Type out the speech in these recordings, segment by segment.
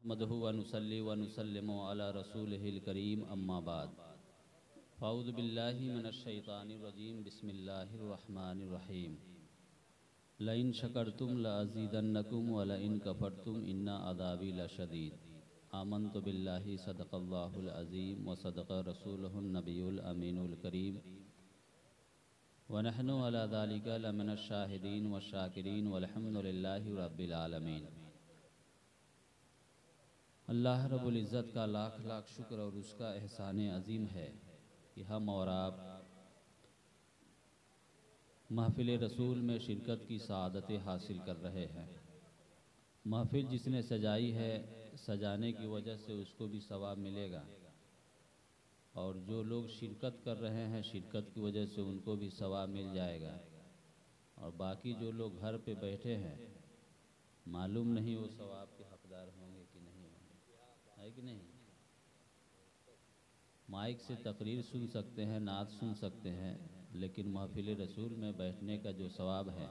मदहु व नुसल्ली व नुसल्लिमु अला रसूलिहिल करीम अम्मा बाद फ़ाऊज़ु बिल्लाहि मिनश शैतानिर रजीम बिस्मिल्लाहिर रहमानिर रहीम लइन शकरतुम लअज़ीदन्नकुम व लइन कफरतुम इन्ना अज़ाबी लशदीद आमन्तु बिल्लाहि सदक़ल्लाहुल अज़ीम व सदक़ रसूलुहुन नबियुल अमीनुल करीम व नहनु अला ज़ालिका लमिनश शाहिदीन व शाकिरीन वल्हम्दुलिल्लाहि रब्बिल आलमीन। अल्लाह रब्बुल इज़्ज़त का लाख लाख शुक्र और उसका एहसान अज़ीम है कि हम और आप महफ़िल रसूल में शिरकत की सआदतें हासिल कर रहे हैं। महफ़िल जिसने सजाई है, सजाने की वजह से उसको भी सवाब मिलेगा, और जो लोग शिरकत कर रहे हैं शिरकत की वजह से उनको भी सवाब मिल जाएगा। और बाकी जो लोग घर पे बैठे हैं मालूम नहीं वो सवाब के हकदार होंगे कि नहीं होंगे, है कि नहीं। माइक से तकरीर सुन सकते हैं, नात सुन सकते हैं, लेकिन महफ़िल रसूल में बैठने का जो सवाब है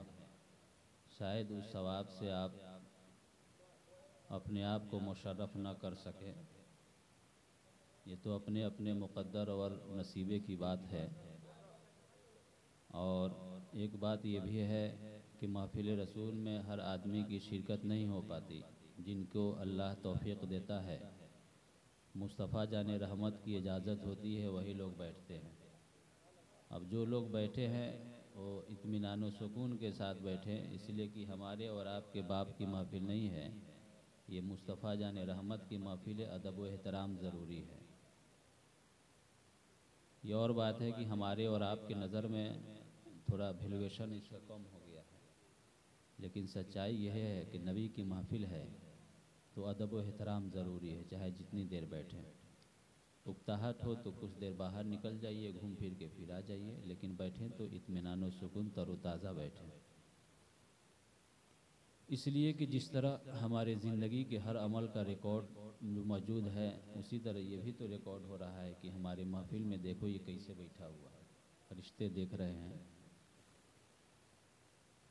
शायद उस सवाब से आप अपने आप को मुशर्रफ न कर सकें। ये तो अपने अपने मुक़द्दर और नसीबे की बात है। और एक बात ये भी है कि महफ़िल रसूल में हर आदमी की शिरकत नहीं हो पाती। जिनको अल्लाह तौफ़ीक़ देता है, मुस्तफ़ा जाने रहमत की इजाज़त होती है, वही लोग बैठते हैं। अब जो लोग बैठे हैं वो इत्मीनान व सुकून के साथ बैठे, इसलिए कि हमारे और आपके बाप की महफ़िल नहीं है, ये मुस्तफ़ा जाने रहमत की महफ़िल है। अदब व एहतराम ज़रूरी है। ये और बात है कि हमारे और आपके नज़र में थोड़ा वैल्यूएशन इसका कम हो गया है, लेकिन सच्चाई यह है कि नबी की महफ़िल है तो अदब व एहतराम ज़रूरी है। चाहे जितनी देर बैठें, उकताहट हो तो कुछ देर बाहर निकल जाइए, घूम फिर के फिर आ जाइए, लेकिन बैठें तो इत्मीनान व सुकून तरोताज़ा बैठें। इसलिए कि जिस तरह हमारे ज़िंदगी के हर अमल का रिकॉर्ड मौजूद है, उसी तरह ये भी तो रिकॉर्ड हो रहा है कि हमारे महफ़िल में देखो ये कैसे बैठा हुआ है, फरिश्ते देख रहे हैं।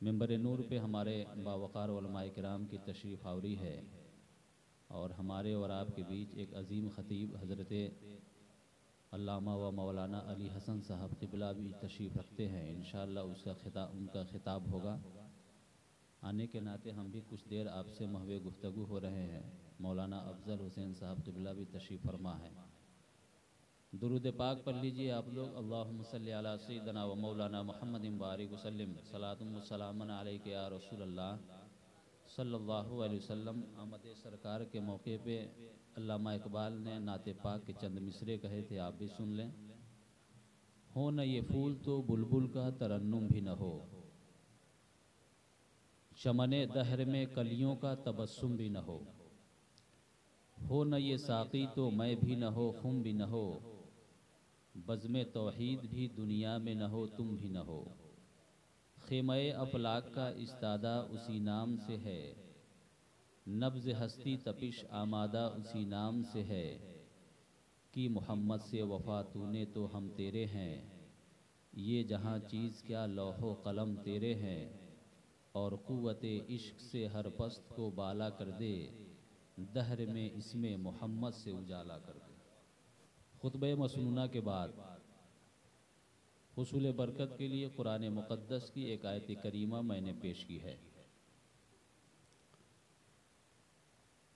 मिंबर नूर पे हमारे बावक़ार उलमाए किराम की तशरीफ़ आवरी है, और हमारे और आपके बीच एक अज़ीम ख़तीब हज़रत अल्लामा व मौलाना अली हसन साहब क़िबला भी तशरीफ़ रखते हैं। इंशाअल्लाह उनका ख़िताब होगा। आने के नाते हम भी कुछ देर आपसे महवे गुफ्तगू हो रहे हैं। मौलाना अफजल हुसैन साहब क़िबला भी तशरीफ़ फरमा है। दुरूद पाक पढ़ लीजिए आप लोग। अल्लाहुम्मा सल्ली अला सय्यिदना व मौलाना मुहम्मदिन बारिक वसल्लिम सलातुम व सलामुन अलैका या रसूलल्लाह सल्लल्लाहु अलैहि वसल्लम। आमद सरकार के मौके पे अल्लामा इकबाल ने नाते पाक के चंद मिसरे कहे थे, आप भी सुन लें। हो न ये फूल तो बुलबुल का तरन्नुम भी न हो, चमने दहर में कलियों का तबस्सुम भी न हो न ये साक़ी तो मैं भी न हो, खुम भी न हो, बज़्म तौहीद भी दुनिया में न हो, तुम भी न हो। ख़ेमए अफ़लाक का इस्तादा उसी नाम से है, नब्ज़ हस्ती तपिश आमादा उसी नाम से है, कि मोहम्मद से वफ़ा तूने तो हम तेरे हैं, ये जहाँ चीज़ क्या लौहो कलम तेरे हैं, और क़ुव्वते इश्क़ से हर पस्त को बाला कर दे, दहर में इसमें मोहम्मद से उजाला कर दे। खुतबे मसनूना के बाद हुसूल बरकत के लिए कुरान मुक़द्दस की एक आयत करीमा मैंने पेश की है।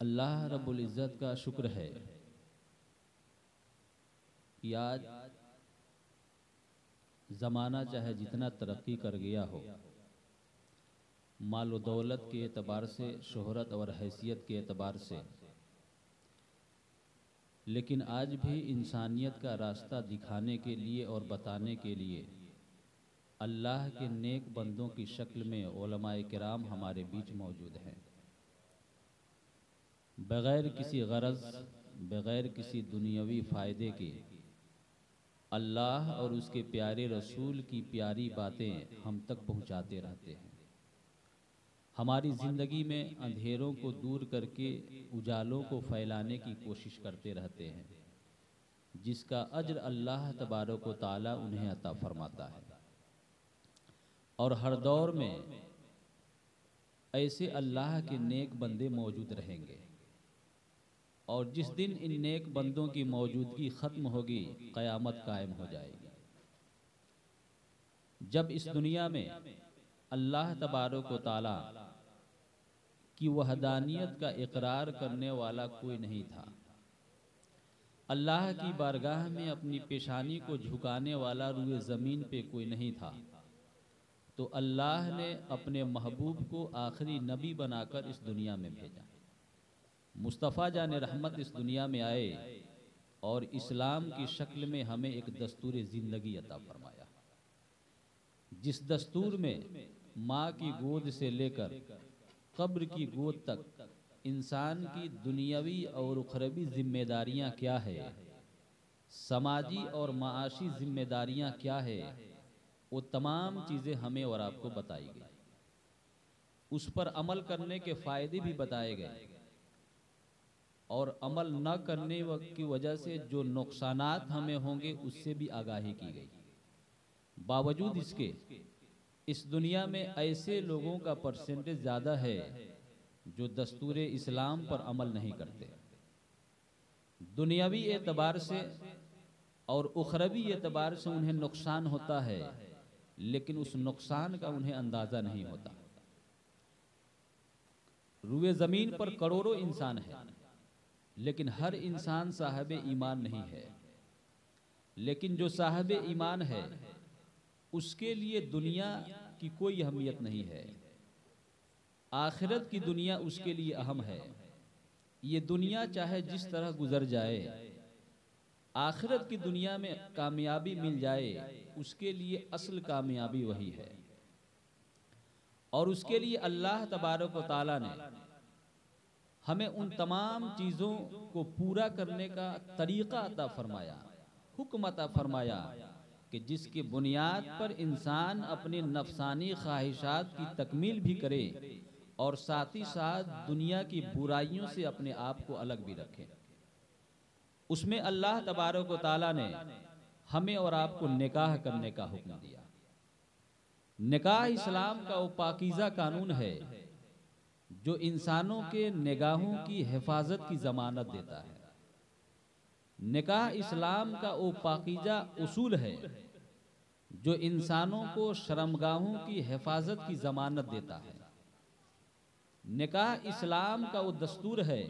अल्लाह रब्बुल इज़्ज़त का शुक्र है कि आज ज़माना चाहे जितना तरक्की कर गया हो, माल व दौलत के एतबार से, शोहरत और हैसियत के एतबार से, लेकिन आज भी इंसानियत का रास्ता दिखाने के लिए और बताने के लिए अल्लाह के नेक बंदों की शक्ल में उलमाए किराम हमारे बीच मौजूद हैं। बग़ैर किसी गरज, बग़ैर किसी दुनियावी फ़ायदे के अल्लाह और उसके प्यारे रसूल की प्यारी बातें हम तक पहुँचाते रहते हैं। हमारी ज़िंदगी में अंधेरों को दूर करके उजालों को फैलाने की कोशिश करते रहते हैं, जिसका अज्र अल्लाह तबारक व तआला उन्हें अता फरमाता है। और हर दौर में ऐसे अल्लाह के नेक बंदे मौजूद रहेंगे और जिस दिन इन नेक बंदों की मौजूदगी ख़त्म होगी, क़यामत कायम हो जाएगी। जब इस दुनिया में अल्लाह तबारक व तआला की वहदानियत का इकरार करने वाला कोई नहीं था, अल्लाह की बारगाह में अपनी पेशानी को झुकाने वाला रुए ज़मीन पे कोई नहीं था, तो अल्लाह ने अपने महबूब को आखिरी नबी बनाकर इस दुनिया में भेजा। मुस्तफ़ा जान रहमत इस दुनिया में आए और इस्लाम की शक्ल में हमें एक दस्तूर ज़िंदगी अता फरमाया, जिस दस्तूर में माँ की गोद से लेकर कब्र की गोद तक इंसान की दुनियावी और उखरवी जिम्मेदारियाँ क्या है, समाजी और माशी जिम्मेदारियाँ क्या है, वो तमाम चीज़ें हमें और आपको बताई गई। उस पर अमल करने के फ़ायदे भी बताए गए और अमल न करने की वजह से जो नुकसानात हमें होंगे उससे भी आगाही की गई। बावजूद इसके इस दुनिया में ऐसे लोगों का परसेंटेज ज़्यादा है जो दस्तूर इस्लाम पर अमल नहीं करते। दुनियावी एतबार से और उखरवी एतबार से उन्हें नुकसान होता है, लेकिन उस नुकसान का उन्हें अंदाज़ा नहीं होता। रुए ज़मीन पर करोड़ों इंसान है, लेकिन हर इंसान साहिब ईमान नहीं है। लेकिन जो साहिब ईमान है उसके लिए दुनिया की कोई अहमियत नहीं है, आखिरत की दुनिया उसके लिए अहम है। ये दुनिया चाहे जिस तरह गुजर जाए, आखिरत की दुनिया में कामयाबी मिल जाए, उसके लिए असल कामयाबी वही है। और उसके लिए अल्लाह तबारक व तआला ने हमें उन तमाम चीज़ों को पूरा करने का तरीक़ा अता फरमाया, हुक्म अता फरमाया कि जिसकी बुनियाद पर इंसान अपने नफसानी ख्वाहिशात की तकमील भी करे और साथ ही साथ दुनिया की बुराइयों से अपने आप को अलग भी रखे। उसमें अल्लाह तबारक व तआला ने हमें और आपको निकाह करने का हुक्म दिया। निकाह इस्लाम का वो पाकीज़ा कानून है जो इंसानों के निगाहों की हिफाजत की ज़मानत देता है। निकाह इस्लाम का वो पाकीज़ा उसूल है जो इंसानों को शर्मगाहों की हिफाजत की ज़मानत देता है। निकाह इस्लाम का वो दस्तूर है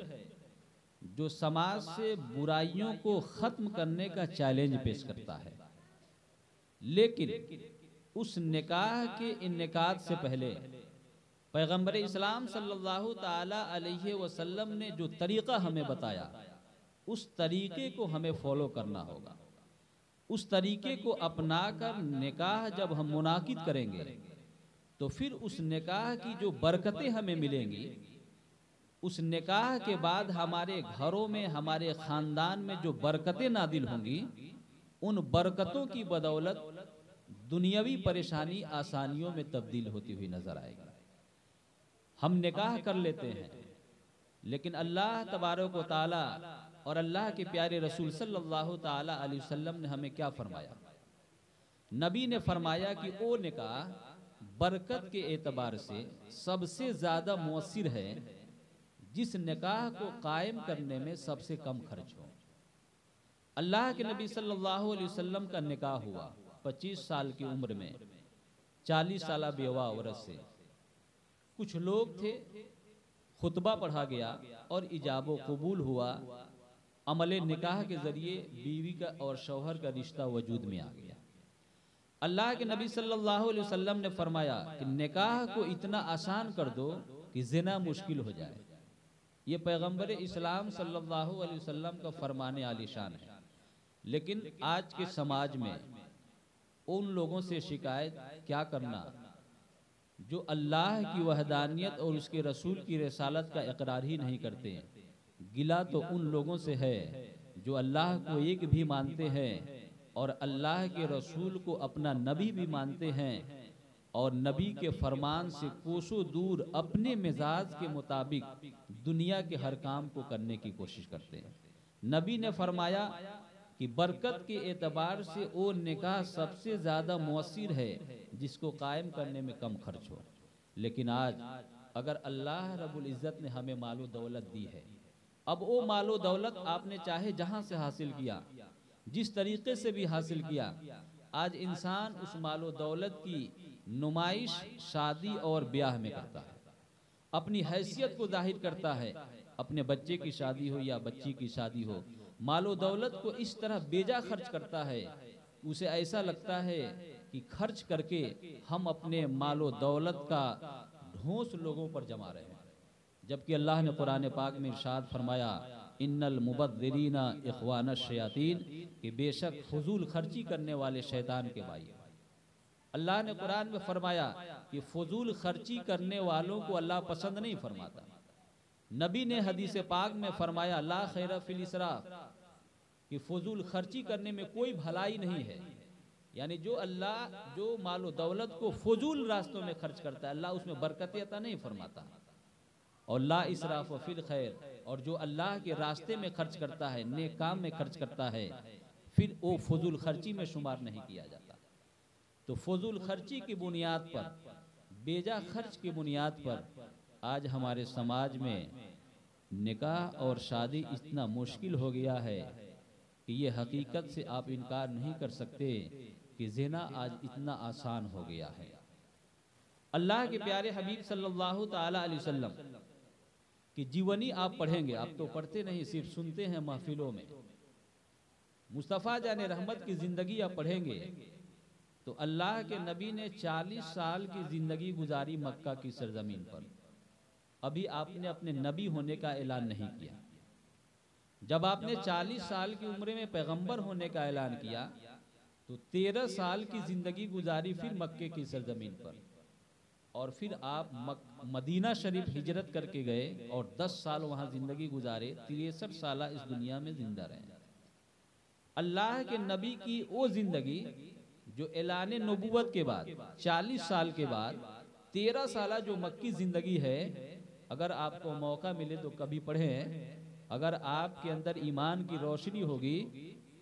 जो समाज से बुराइयों को ख़त्म करने का चैलेंज पेश करता है। लेकिन उस निकाह के इनेकाद से पहले पैगंबर इस्लाम सल्लल्लाहु ताला अलैहि वसल्लम ने जो तरीक़ा हमें बताया, उस तरीक़े को हमें फॉलो करना होगा। उस तरीक़े को अपनाकर निकाह जब हम मुनाकिद करेंगे तो फिर उस निकाह की जो बरकतें हमें मिलेंगी, उस निकाह के बाद हमारे घरों में, हमारे ख़ानदान में जो बरकतें नादिल होंगी, उन बरकतों की बदौलत दुनियावी परेशानी आसानियों में तब्दील होती हुई नज़र आएगी। हम निकाह कर लेते हैं, लेकिन अल्लाह तबारक व तआला और अल्लाह के प्यारे रसूल सल्लल्लाहु ताला अलैहि वसल्लम ने हमें क्या फरमाया? नबी ने फरमाया कि वो निकाह बरकत के एतबार से सबसे ज़्यादा मुअस्सिर है जिस निकाह को कायम करने में सबसे कम खर्च हो। अल्लाह के नबी सल्लल्लाहु अलैहि वसल्लम का निकाह हुआ 25 साल की उम्र में 40 साल बेवा औरत से। कुछ लोग थे, खुतबा पढ़ा गया और इजाबो कबूल हुआ, अमले निकाह के ज़रिए बीवी का और शौहर का रिश्ता वजूद में आ गया। अल्लाह के नबी सल्लल्लाहु अलैहि वसल्लम ने फरमाया कि निकाह को इतना आसान कर दो कि ज़िना मुश्किल हो जाए। ये पैगंबर इस्लाम सल्लल्लाहु अलैहि वसल्लम का फरमाने आलीशान है। लेकिन आज के समाज में उन लोगों से शिकायत क्या करना जो अल्लाह की वहदानियत और उसके रसूल की रिसालत का इकरार ही नहीं करते हैं। गिला तो उन लोगों से है जो अल्लाह को एक भी मानते हैं और अल्लाह के रसूल को अपना नबी भी मानते हैं और नबी के फरमान से कोसों दूर अपने मिजाज के मुताबिक दुनिया के हर काम को करने की कोशिश करते हैं। नबी ने फरमाया कि बरकत के एतबार से वो निकाह सबसे ज़्यादा मुअस्सिर है जिसको कायम करने में कम खर्च हो। लेकिन आज अगर अल्लाह रब्बुल इज़्ज़त ने हमें मालो दौलत दी है, अब वो मालो दौलत आपने चाहे जहां से हासिल किया, जिस तरीके से भी हासिल किया, आज इंसान उस मालो दौलत की नुमाइश शादी और ब्याह में करता है, अपनी हैसियत को जाहिर करता है। अपने बच्चे की शादी हो या बच्ची की शादी हो, मालो दौलत को इस तरह बेजा खर्च करता है, उसे ऐसा लगता है कि खर्च करके हम अपने मालो दौलत का ढोंस लोगों पर जमा रहे हैं। जबकि अल्लाह ने कुरान पाक में इरशाद फरमाया, इन्नल मुबद्दिरीना इख्वान शयातीन, कि बेशक फजूल खर्ची करने वाले शैतान के भाई। अल्लाह ने कुरान में फरमाया कि फजूल खर्ची करने वालों को अल्लाह पसंद नहीं फरमाता। नबी ने हदीस पाक में फरमाया, ला खैर फिल इसराफ, कि फजूल खर्ची करने में कोई भलाई नहीं है। यानी जो मालो दौलत को फजूल रास्तों में खर्च करता है, अल्लाह उसमें बरकत अता नहीं फरमाता। और ला इसराफ फिल खैर, और जो अल्लाह के रास्ते में खर्च करता है, नेक काम में खर्च करता है, फिर वो फजूल खर्ची में शुमार नहीं किया जाता। तो फजूल खर्ची की बुनियाद पर, बेजा खर्च की बुनियाद पर आज हमारे समाज में निकाह और शादी इतना मुश्किल हो गया है कि ये हकीकत से आप इनकार नहीं कर सकते कि ज़िना आज इतना आसान हो गया है। अल्लाह के प्यारे हबीब सल्लल्लाहु ताला अलैहि वसल्लम की जीवनी आप पढ़ेंगे, आप तो पढ़ते नहीं, सिर्फ सुनते हैं महफिलों में। मुस्तफ़ा जाने रहमत की ज़िंदगी आप पढ़ेंगे तो अल्लाह के नबी ने 40 साल की ज़िंदगी गुजारी मक्का की सरजमीन पर। अभी आपने अपने नबी होने का ऐलान नहीं किया। जब आपने 40 साल की उम्र में पैगंबर होने का ऐलान किया तो 13 साल की ज़िंदगी गुजारी फिर मक्के की सरजमीन पर, और फिर आप मदीना शरीफ हिजरत करके गए और 10 साल वहाँ ज़िंदगी गुजारे। 63 साल इस दुनिया में जिंदा रहे। अल्लाह के नबी की वो ज़िंदगी जो ऐलान नबूवत के बाद 40 साल के बाद 13 साल जो मक्की ज़िंदगी है, अगर आपको मौका मिले तो कभी पढ़ें। अगर आपके अंदर ईमान की रोशनी होगी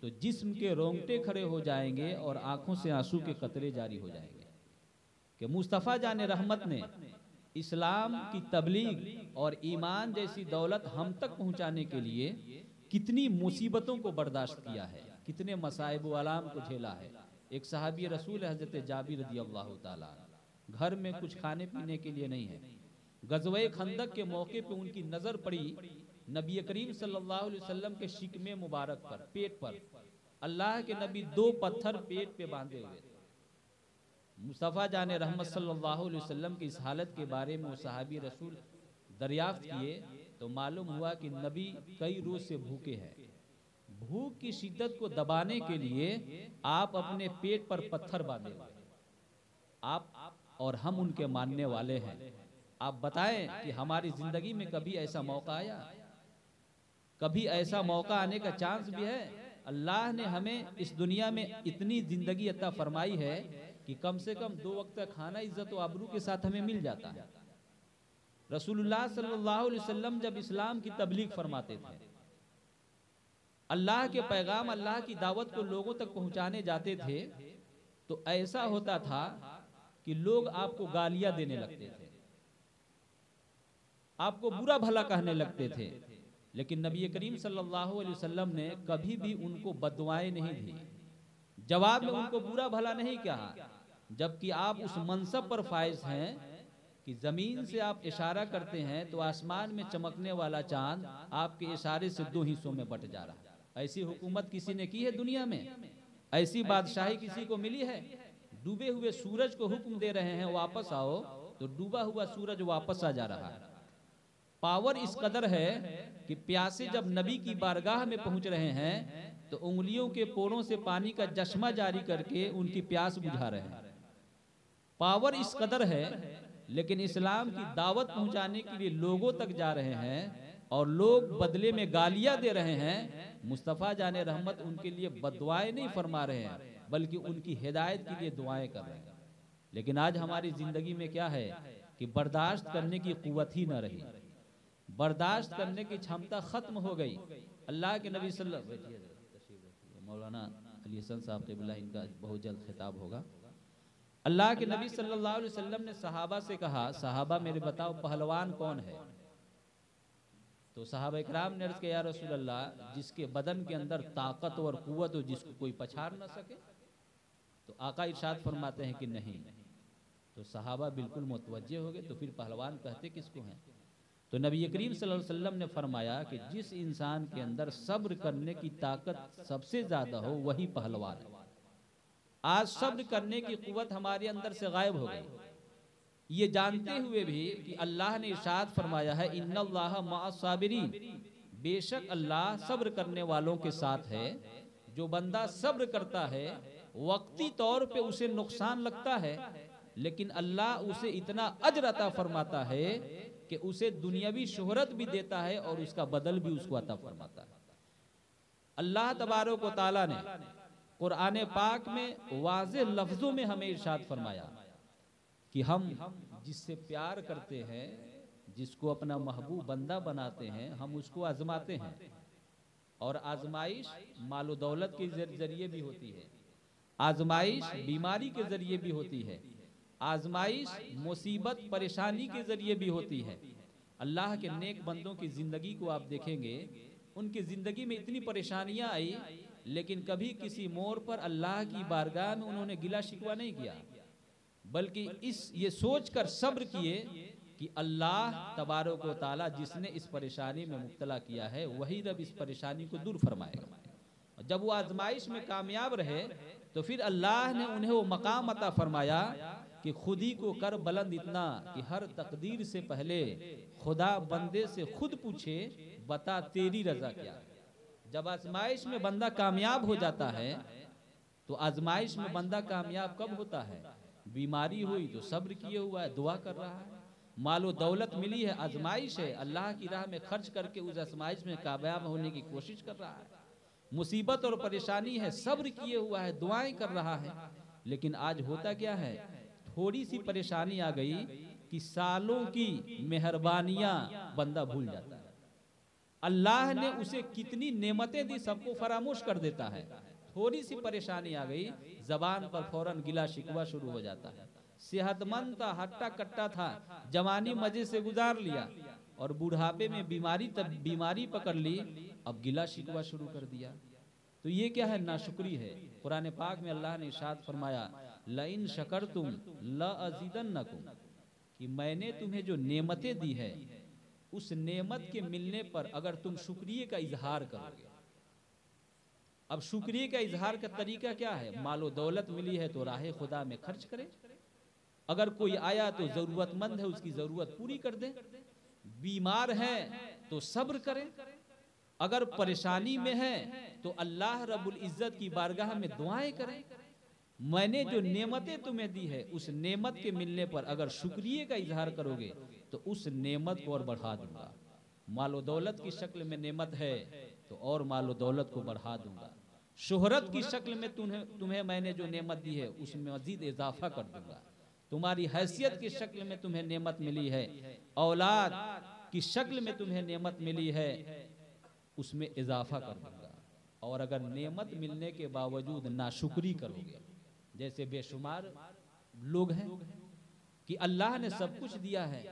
तो जिस्म के रोंगटे खड़े हो जाएंगे और आंखों से आंसू के कतरे जारी हो जाएंगे कि मुस्तफ़ा जाने रहमत ने इस्लाम की तबलीग और ईमान जैसी दौलत हम तक पहुंचाने के लिए कितनी मुसीबतों को बर्दाश्त किया है, कितने मसाइब वालाम को झेला है। एक सहाबी रसूल हज़रत जाबिर रज़ियल्लाहु ताला, घर में कुछ खाने पीने के लिए नहीं है। गज़वे खंदक के मौके पे उनकी नज़र पड़ी नबी करीम सल्लल्लाहु अलैहि वसल्लम के शिकमे मुबारक पर, पेट पर। अल्लाह के नबी 2 पत्थर पेट पे बांधे हुए थे। मुस्तफ़ा जाने रहमत सल्लल्लाहु अलैहि वसल्लम की इस हालत के बारे में वो सहाबी रसूल दरियाफ्त किए तो मालूम हुआ कि नबी कई रोज से भूखे हैं। भूख की शिद्दत को दबाने के लिए आप अपने पेट पर पत्थर बांधे हुए, आप और हम उनके मानने वाले हैं। आप बताएं कि हमारी जिंदगी में कभी ऐसा मौका आया? कभी ऐसा मौका आने का चांस भी है? अल्लाह ने हमें इस दुनिया में इतनी जिंदगी अता फरमाई है कि कम से कम 2 वक्त का खाना इज्जत व आबरू के साथ हमें मिल जाता है। रसूलुल्लाह सल्लल्लाहु अलैहि वसल्लम जब इस्लाम की तबलीग फरमाते थे, अल्लाह के पैगाम, अल्लाह की दावत को लोगों तक पहुंचाने जाते थे, तो ऐसा होता था कि लोग आपको गालियां देने लगते थे, आपको बुरा भला कहने लगते थे। लेकिन नबी करीम सल्लल्लाहु अलैहि वसल्लम ने कभी भी उनको बददुआएं नहीं दी, जवाब में उनको बुरा भला नहीं कहा। जबकि आप उस मनसब पर फाइज हैं कि जमीन से आप इशारा करते हैं तो आसमान में चमकने वाला चांद आपके इशारे से 2 हिस्सों में बट जा रहा है। ऐसी हुकूमत किसी ने की है दुनिया में? ऐसी बादशाही किसी को मिली है? डूबे हुए सूरज को हुक्म दे रहे हैं वापस आओ, तो डूबा हुआ सूरज वापस आ जा रहा है। पावर इस कदर है कि प्यासे जब नबी की बारगाह में पहुंच रहे हैं तो उंगलियों के पोरों से पानी का चश्मा जारी करके उनकी प्यास बुझा रहे हैं। पावर इस कदर है, लेकिन इस्लाम की दावत पहुंचाने के लिए लोगों तक जा रहे हैं और लोग बदले में गालियां दे रहे हैं। मुस्तफ़ा जाने रहमत उनके लिए बददुआएं नहीं फरमा रहे हैं, बल्कि उनकी हिदायत के लिए दुआएं कर रहे हैं। लेकिन आज हमारी जिंदगी में क्या है कि बर्दाश्त करने की कुव्वत ही न रही, बर्दाश्त करने की क्षमता खत्म हो गई। अल्लाह के नबी मौलाना अली हसन साहब क़िबला, इनका बहुत जल्द खिताब होगा। अल्लाह के नबी सल्लल्लाहु अलैहि वसल्लम ने सहाबा से कहा, सहाबा मेरे बताओ पहलवान कौन है? तो सहाबा इकराम ने अर्ज़ किया, या रसूल अल्लाह, जिसके बदन के अंदर ताकत और कुव्वत हो, जिसको कोई पछाड़ ना सके। तो आका इरशाद फरमाते हैं कि नहीं। तो सहाबा बिल्कुल मुतवज्जे हो गए, तो फिर पहलवान कहते किसको हैं? तो नबी करीम सल्लल्लाहु अलैहि वसल्लम ने फरमाया कि जिस इंसान के अंदर सब्र करने की ताकत सबसे ज्यादा हो वही पहलवान है। आज सब्र करने की कुव्वत हमारे अंदर से गायब हो गई, ये जानते हुए भी कि अल्लाह ने इरशाद फरमाया है, इन्नल्लाह मअस-साबिरीन, बेशक अल्लाह सब्र करने वालों के साथ है। जो बंदा सब्र करता है, वक्ती तौर पे उसे नुकसान लगता है, लेकिन अल्लाह उसे इतना अजर अता फरमाता है कि उसे दुनियावी शोहरत भी देता है और उसका बदल भी उसको अता फरमाता है। अल्लाह तबारक व तआला ने कुरान पाक में वाज़े लफ्जों में हमें इरशाद फरमाया कि हम जिससे प्यार करते हैं, जिसको अपना महबूब बंदा बनाते हैं, हम उसको आजमाते हैं। और आजमाइश मालो दौलत के जरिए भी होती है, आजमाइश बीमारी के जरिए भी होती है, आजमाइश मुसीबत परेशानी के जरिए भी होती है। अल्लाह के नेक बंदों की जिंदगी को आप देखेंगे, उनकी जिंदगी में इतनी परेशानियां आई, लेकिन कभी किसी मोड़ पर अल्लाह की बारगाह में उन्होंने गिला शिकवा नहीं किया, बल्कि ये सोचकर सब्र किए कि अल्लाह तबारक व तआला जिसने इस परेशानी में मुब्तला किया है वही रब इस परेशानी को दूर फरमाएगा। जब वो आजमाइश में कामयाब रहे तो फिर अल्लाह ने उन्हें वो मकाम अता फरमाया कि खुद ही को कर बुलंद इतना कि हर तकदीर से पहले खुदा बंदे से खुद पूछे, बता तेरी रजा क्या। जब आजमाइश में बंदा कामयाब हो जाता है, तो आजमाइश में बंदा कामयाब कब होता है? बीमारी हुई तो सब्र किए हुआ है, दुआ कर रहा है। मालो दौलत मिली है, आजमाइश है, अल्लाह की राह में खर्च करके उस आजमाइश में कामयाब होने की कोशिश कर रहा है। मुसीबत और परेशानी है, सब्र किए हुआ है, दुआएं कर रहा है। लेकिन आज होता क्या है, थोड़ी सी परेशानी आ गई कि सालों की मेहरबानियां बंदा भूल जाता है। अल्लाह ने उसे कितनी नेमतें दी सबको फरामोश कर देता है। थोड़ी सी परेशानी आ गई, जबान पर फौरन गिला शिकवा शुरू हो जाता है। सेहतमंद था, हट्टा कट्टा था, जवानी मजे से गुजार लिया, और बुढ़ापे में बीमारी पकड़ ली, अब गिला शिकवा शुरू कर दिया। तो ये क्या है? नाशुक्री है। कुरान पाक में अल्लाह ने इरशाद फरमाया, लइन शकरतुम लअज़ीदन्नकुम, कि मैंने तुम्हें जो नेमतें दी है, उस नेमत के मिलने पर अगर तुम शुक्रिया का इजहार करोगे। अब शुक्रिया का इजहार का तरीका क्या है? मालो दौलत मिली है तो राह खुदा में खर्च करें, अगर कोई आया तो जरूरतमंद है उसकी जरूरत पूरी कर दें, बीमार है तो सब्र करें, अगर परेशानी में है तो अल्लाह रब्बुल इज्जत की बारगाह में दुआएं करें। मैंने जो नेमतें तुम्हें दी है, उस नेमत के मिलने पर अगर शुक्रिया का इजहार करोगे तो उस नेमत को और बढ़ा दूंगा। मालो दौलत की शक्ल में नेमत है तो और मालो दौलत को बढ़ा दूंगा। शोहरत की शक्ल में तुम्हें मैंने जो नेमत दी है उसमें मजीद इजाफा कर दूंगा। तुम्हारी हैसियत की शक्ल में तुम्हें नेमत मिली है, औलाद की शक्ल में तुम्हें नेमत मिली है, उसमें इजाफा कर दूंगा। और अगर नेमत मिलने के बावजूद नाशुक्री करोगे, जैसे बेशुमार लोग हैं कि अल्लाह ने सब कुछ दिया है,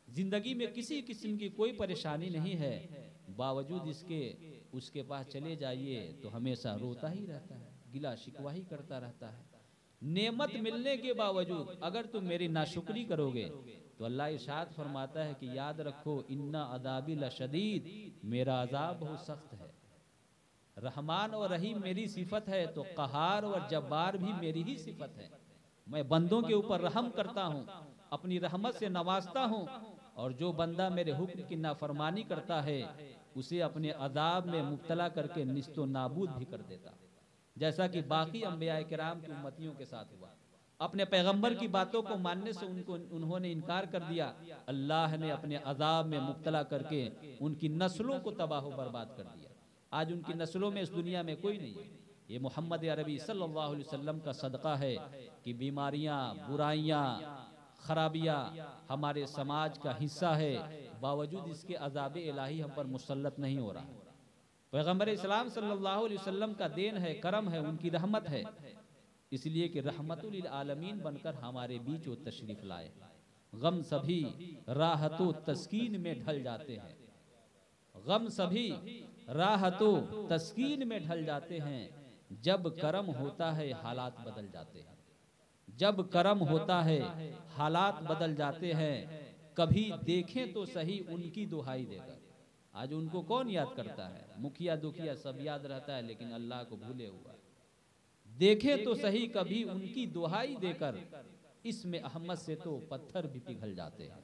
जिंदगी में किसी किस्म की कोई परेशानी नहीं है, बावजूद इसके उसके पास चले जाइए तो हमेशा रोता ही रहता है, गिला शिकवा ही करता रहता है। नेमत मिलने के बावजूद अगर तुम मेरी नाशुक्री करोगे तो अल्लाह इरशाद फरमाता है कि याद रखो, इन्ना अदाबी लशदीद, मेरा अजाब बहुत सख्त है। रहमान और रहीम मेरी सिफत है तो कहार और जब्बार भी मेरी ही सिफत है। मैं बंदों के ऊपर रहम करता हूँ, अपनी रहमत से नवाजता हूँ, और जो बंदा मेरे हुक्म की नाफरमानी करता है उसे अपने अजाब में मुब्तला करके निस्तो नाबूद भी कर देता, जैसा कि बाकी अंबिया किराम की उम्मतियों के साथ हुआ। अपने पैगंबर की बातों को मानने से उन्होंने इनकार कर दिया, अल्लाह ने अपने अजाब में मुब्तला करके उनकी नस्लों को तबाह बर्बाद कर दिया। आज उनकी नस्लों में इस दुनिया में कोई नहीं है। ये मोहम्मद अरबी सल्लल्लाहु अलैहि वसल्लम का सदका है कि बीमारियां, बुराइयां, खराबियां हमारे समाज का हिस्सा है, बावजूद इसके अजाब इलाही हम पर मुसल्लत नहीं हो रहा। पैगंबर इस्लाम सल्लल्लाहु अलैहि वसल्लम का देन है, करम है, उनकी रहमत है, इसलिए कि रहमतुल लिल आलमीन बनकर हमारे बीच वो तशरीफ लाए। गम सभी राहतो तस्कीन में ढल जाते हैं, गम सभी राहतो तस्कीन में ढल जाते हैं, जब करम होता है हालात बदल जाते हैं। जब करम होता है हालात बदल जाते हैं, कभी देखें तो सही उनकी दुहाई देकर। आज उनको कौन याद करता है? मुखिया दुखिया सब याद रहता है, लेकिन अल्लाह को भूले हुआ। देखें तो सही कभी उनकी दुहाई देकर, इसमें अहमद से तो पत्थर भी पिघल जाते हैं।